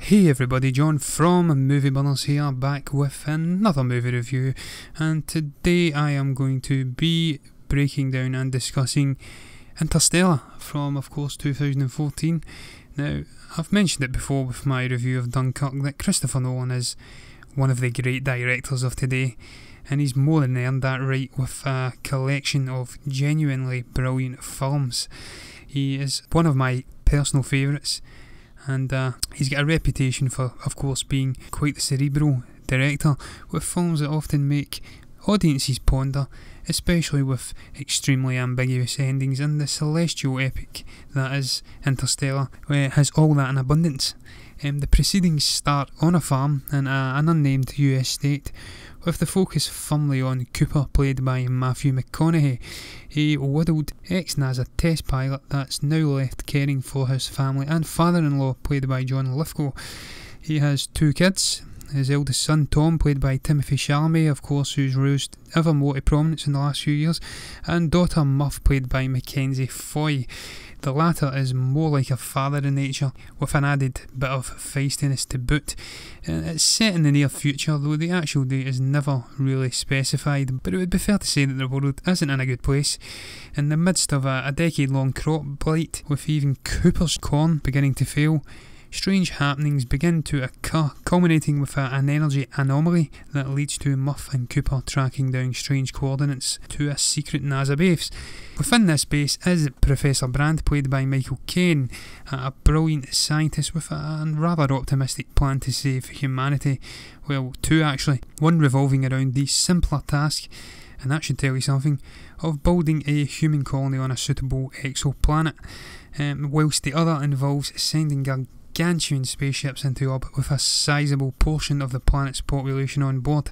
Hey everybody, John from Movie Burners here, back with another movie review, and today I am going to be breaking down and discussing Interstellar from, of course, 2014. Now, I've mentioned it before with my review of Dunkirk that Christopher Nolan is one of the great directors of today, and he's more than earned that right with a collection of genuinely brilliant films. He is one of my personal favourites, and he's got a reputation for, of course, being quite the cerebral director, with films that often make audiences ponder, especially with extremely ambiguous endings, and the celestial epic that is Interstellar has all that in abundance. The proceedings start on a farm in an unnamed US state, with the focus firmly on Cooper, played by Matthew McConaughey, a widowed ex-NASA test pilot that's now left caring for his family and father-in-law, played by John Lithgow. He has two kids, his eldest son Tom, played by Timothée Chalamet, of course, who's rose ever more to prominence in the last few years, and daughter Muff, played by Mackenzie Foy. The latter is more like a father in nature, with an added bit of feistiness to boot. It's set in the near future, though the actual date is never really specified, but it would be fair to say that the world isn't in a good place. In the midst of a decade-long crop blight, with even Cooper's corn beginning to fail, strange happenings begin to occur, culminating with an energy anomaly that leads to Muff and Cooper tracking down strange coordinates to a secret NASA base. Within this base is Professor Brand, played by Michael Caine, a brilliant scientist with a rather optimistic plan to save humanity. Well, two actually. One revolving around the simpler task, and that should tell you something, of building a human colony on a suitable exoplanet, whilst the other involves sending gargantuan spaceships into orbit with a sizable portion of the planet's population on board.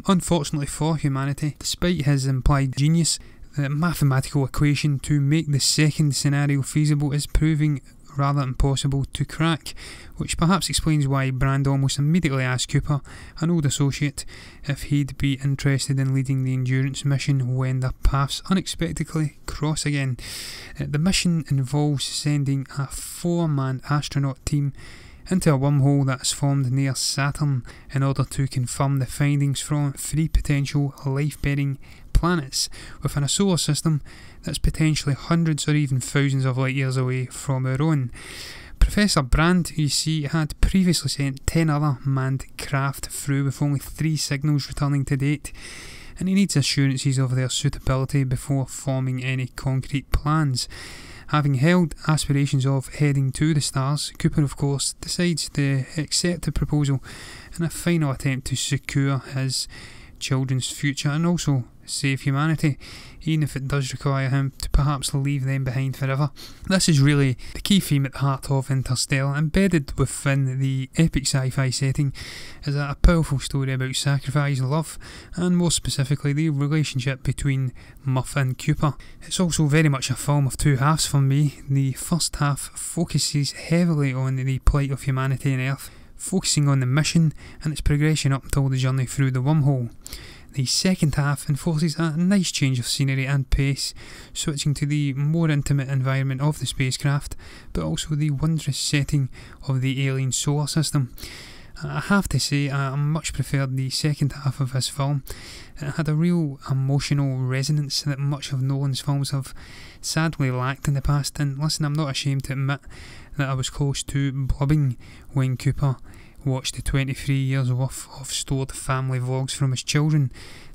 Unfortunately for humanity, despite his implied genius, the mathematical equation to make the second scenario feasible is proving rather impossible to crack, which perhaps explains why Brand almost immediately asked Cooper, an old associate, if he'd be interested in leading the Endurance mission when their paths unexpectedly cross again. The mission involves sending a 4-man astronaut team into a wormhole that's formed near Saturn in order to confirm the findings from 3 potential life-bearing planets within a solar system that's potentially hundreds or even thousands of light years away from our own. Professor Brand, you see, had previously sent 10 other manned craft through, with only 3 signals returning to date, and he needs assurances of their suitability before forming any concrete plans. Having held aspirations of heading to the stars, Cooper, of course, decides to accept the proposal in a final attempt to secure his children's future and also save humanity, even if it does require him to perhaps leave them behind forever. This is really the key theme at the heart of Interstellar. Embedded within the epic sci-fi setting is a powerful story about sacrifice, love, and more specifically the relationship between Muff and Cooper. It's also very much a film of two halves for me. The first half focuses heavily on the plight of humanity on Earth, focusing on the mission and its progression up until the journey through the wormhole. The second half enforces a nice change of scenery and pace, switching to the more intimate environment of the spacecraft, but also the wondrous setting of the alien solar system. I have to say, I much preferred the second half of this film. It had a real emotional resonance that much of Nolan's films have sadly lacked in the past, and listen, I'm not ashamed to admit that I was close to blubbing when Cooper watched the 23 years worth of stored family vlogs from his children,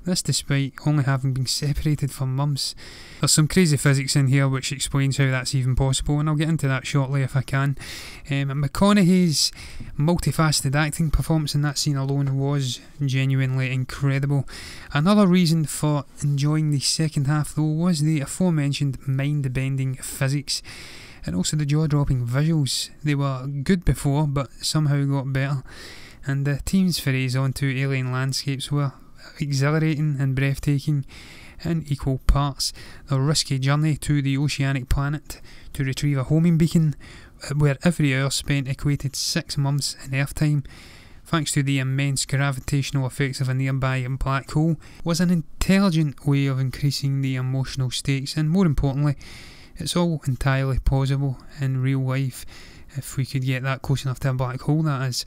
this despite only having been separated for months. There's some crazy physics in here which explains how that's even possible, and I'll get into that shortly if I can. McConaughey's multifaceted acting performance in that scene alone was genuinely incredible. Another reason for enjoying the second half though was the aforementioned mind-bending physics, and also the jaw-dropping visuals. They were good before, but somehow got better, and the team's forays onto alien landscapes were exhilarating and breathtaking in equal parts. The risky journey to the oceanic planet to retrieve a homing beacon, where every hour spent equated 6 months in Earth time, thanks to the immense gravitational effects of a nearby black hole, was an intelligent way of increasing the emotional stakes, and more importantly, it's all entirely plausible in real life. if we could get that close enough to a black hole, that is.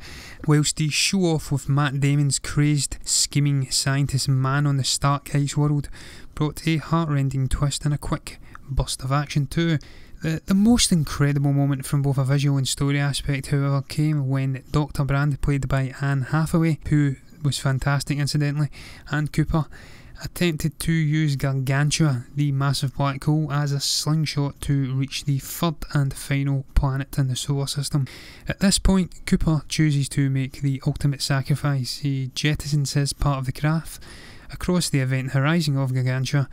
Whilst the show off with Matt Damon's crazed, scheming scientist man on the stark ice world brought a heart-rending twist and a quick burst of action too. The most incredible moment from both a visual and story aspect, however, came when Dr. Brand, played by Anne Hathaway, who was fantastic incidentally, and Cooper, attempted to use Gargantua, the massive black hole, as a slingshot to reach the third and final planet in the solar system. At this point, Cooper chooses to make the ultimate sacrifice. He jettisons his part of the craft across the event horizon of Gargantua,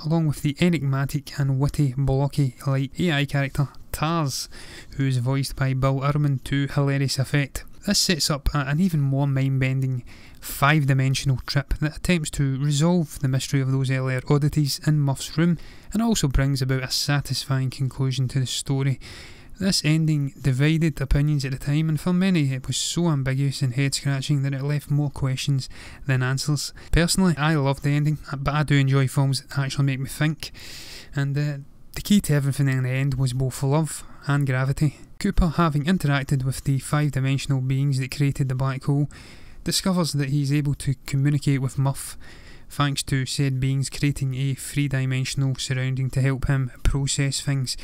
along with the enigmatic and witty, blocky-like AI character Tars, who is voiced by Bill Urban to hilarious effect. This sets up an even more mind-bending 5-dimensional trip that attempts to resolve the mystery of those earlier oddities in Muff's room, and also brings about a satisfying conclusion to the story. This ending divided opinions at the time, and for many it was so ambiguous and head-scratching that it left more questions than answers. Personally, I loved the ending, but I do enjoy films that actually make me think, and the key to everything in the end was both love and gravity. Cooper, having interacted with the 5-dimensional beings that created the black hole, discovers that he is able to communicate with Muff, thanks to said beings creating a 3-dimensional surrounding to help him process things,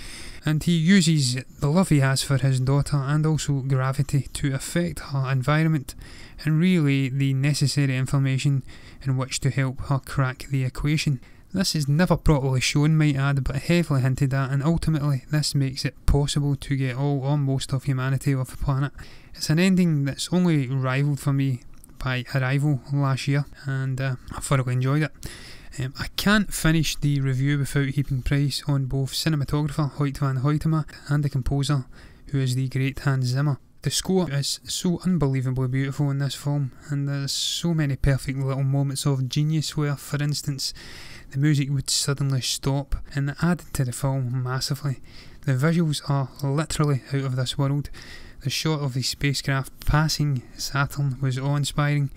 and he uses the love he has for his daughter and also gravity to affect her environment and relay the necessary information in which to help her crack the equation. This is never properly shown, might add, but heavily hinted at, and ultimately this makes it possible to get all or most of humanity off the planet. It's an ending that's only rivalled for me by Arrival last year, and I thoroughly enjoyed it. I can't finish the review without heaping praise on both cinematographer Hoyt van Hoytema and the composer, who is the great Hans Zimmer. The score is so unbelievably beautiful in this film, and there's so many perfect little moments of genius where, for instance, the music would suddenly stop, and that added to the film massively. The visuals are literally out of this world. The shot of the spacecraft passing Saturn was awe-inspiring,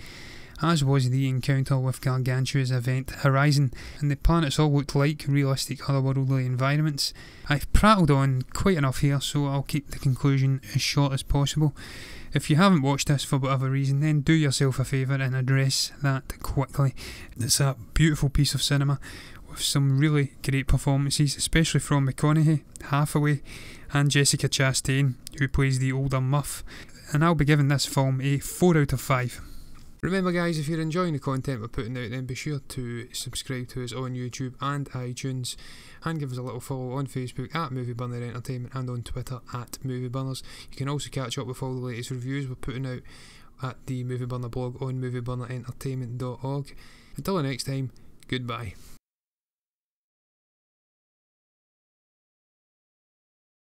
as was the encounter with Gargantua's event Horizon, and the planets all looked like realistic otherworldly environments. I've prattled on quite enough here, so I'll keep the conclusion as short as possible. If you haven't watched this for whatever reason, then do yourself a favour and address that quickly. It's a beautiful piece of cinema with some really great performances, especially from McConaughey, Hathaway and Jessica Chastain, who plays the older Muff, and I'll be giving this film a 4 out of 5. Remember guys, if you're enjoying the content we're putting out, then be sure to subscribe to us on YouTube and iTunes, and give us a little follow on Facebook at Movie Burner Entertainment and on Twitter at Movie Burners. You can also catch up with all the latest reviews we're putting out at the Movie Burner blog on movieburnerentertainment.org. Until the next time, goodbye.